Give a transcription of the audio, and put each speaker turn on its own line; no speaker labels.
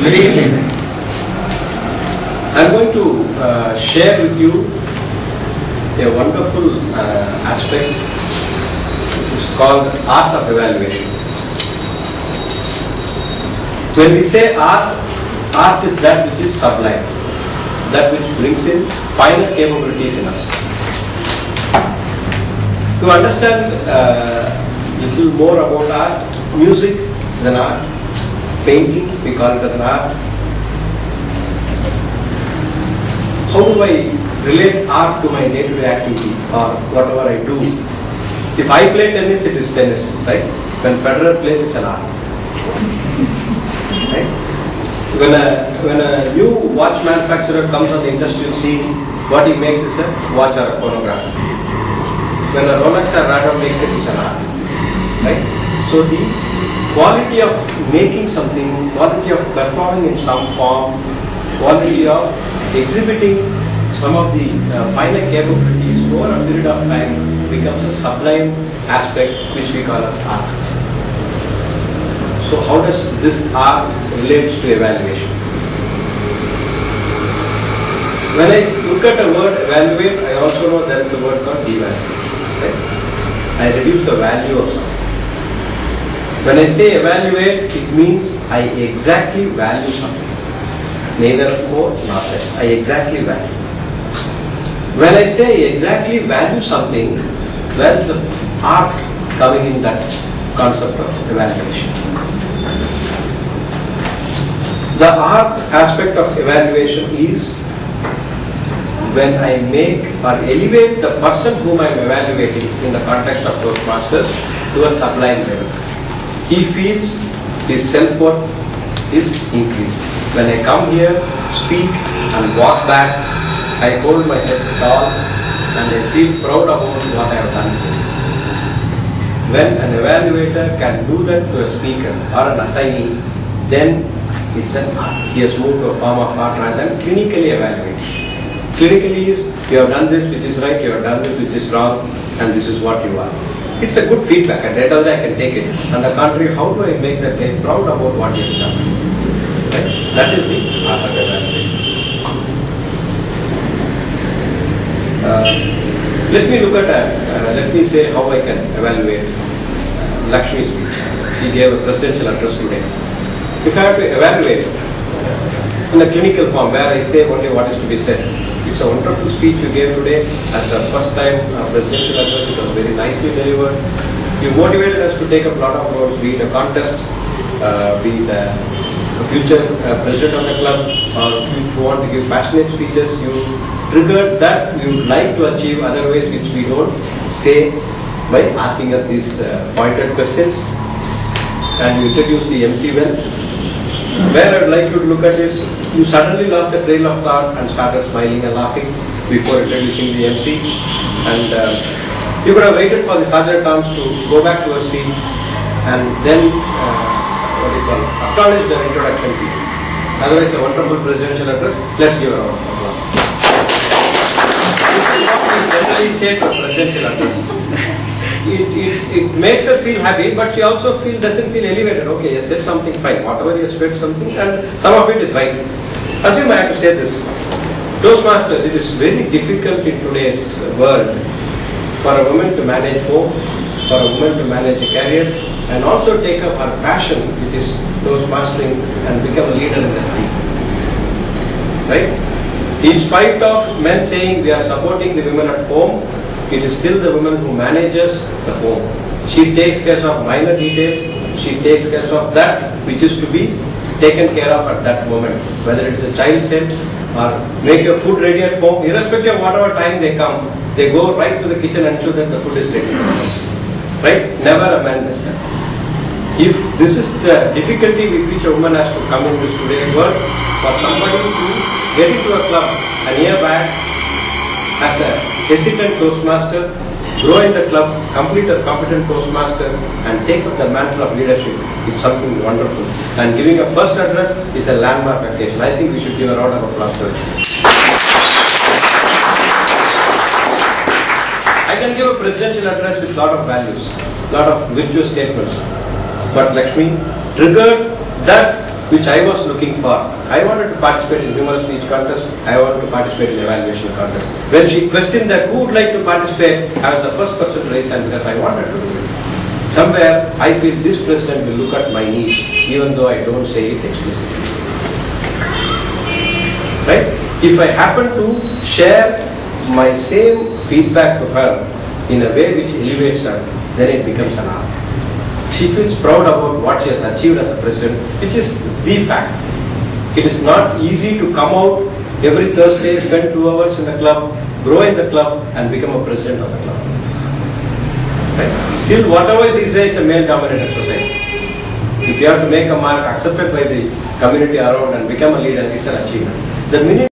Good evening. I'm going to share with you a wonderful aspect. It's called art of evaluation. When we say art, art is that which is sublime, that which brings in finer capabilities in us. To understand little more about art, music is an art, painting we call it as an art. How do I relate art to my day-to-day activity or whatever I do? If I play tennis, it is tennis, right? When Federer plays, it's an art. Right? When a new watch manufacturer comes on the industrial scene, what he makes is a watch or a chronograph. When a Rolex or Radar makes it, it's an art. Right? So the quality of making something, quality of performing in some form, quality of exhibiting some of the finer capabilities over a period of time becomes a sublime aspect which we call as art. So how does this art relate to evaluation? When I look at the word evaluate, I also know there is a word called devalue. Right? I reduce the value of something. When I say evaluate, it means I exactly value something. Neither more nor less. I exactly value. When I say exactly value something, where is the art coming in that concept of evaluation? The art aspect of evaluation is when I make or elevate the person whom I am evaluating in the context of Toastmasters to a sublime level. He feels his self-worth is increased. When I come here, speak and walk back, I hold my head tall and I feel proud about what I have done. When an evaluator can do that to a speaker or an assignee, then it's an art. He has moved to a form of art rather than clinically evaluating. Clinically is, you have done this which is right, you have done this which is wrong, and this is what you are. It's a good feedback. At the end of the day, I can take it. On the contrary, how do I make that guy proud about what he has done? Right? That is the art of evaluation. Let me look at, let me say how I can evaluate Lakshmi's speech. He gave a presidential address today. If I have to evaluate in a clinical form where I say only what is to be said, it's a wonderful speech you gave today as a first time presidential address. It was very nicely delivered. You motivated us to take up a lot of roles, be it a contest, be it a future president of the club, or if you want to give passionate speeches, you triggered that you would like to achieve other ways which we don't say by asking us these pointed questions. And you introduced the MC well. Where I would like you to look at is, you suddenly lost the trail of thought and started smiling and laughing before introducing the MC. And you could have waited for the sergeant arms to go back to her seat and then acknowledge the introduction to you. Otherwise, a wonderful presidential address. Let's give a round of applause. This is what we generally say to a presidential address. It makes her feel happy, but she also doesn't feel elevated. Okay, you said something fine, whatever you said something, and some of it is right. Assume I have to say this. Toastmasters, it is very difficult in today's world for a woman to manage home, for a woman to manage a career, and also take up her passion, which is Toastmastering, and become a leader in that field. Right? In spite of men saying we are supporting the women at home, it is still the woman who manages the home. She takes care of minor details. She takes care of that which is to be taken care of at that moment. Whether it is a child's health or make your food ready at home, irrespective of whatever time they come, they go right to the kitchen and ensure that the food is ready. Right? Never a man does that. If this is the difficulty with which a woman has to come in this today's world, for somebody to get into a club a year back as a hesitant Toastmaster, grow in the club, complete a competent Toastmaster, and take up the mantle of leadership, it's something wonderful. And giving a first address is a landmark occasion. I think we should give a round of applause for it. I can give a presidential address with a lot of values, a lot of virtuous statements. But Lakshmi triggered that which I was looking for. I wanted to participate in humorous speech contest. I wanted to participate in evaluation contest. When she questioned that who would like to participate, I was the first person to raise hand because I wanted to do it. Somewhere I feel this president will look at my needs even though I don't say it explicitly. Right? If I happen to share my same feedback to her in a way which elevates her, then it becomes an art. She feels proud about what she has achieved as a president, which is the fact. It is not easy to come out every Thursday, spend 2 hours in the club, grow in the club and become a president of the club. Right? Still, whatever he says, it's a male-dominated society. If you have to make a mark accepted by the community around and become a leader, it's an achievement. The minute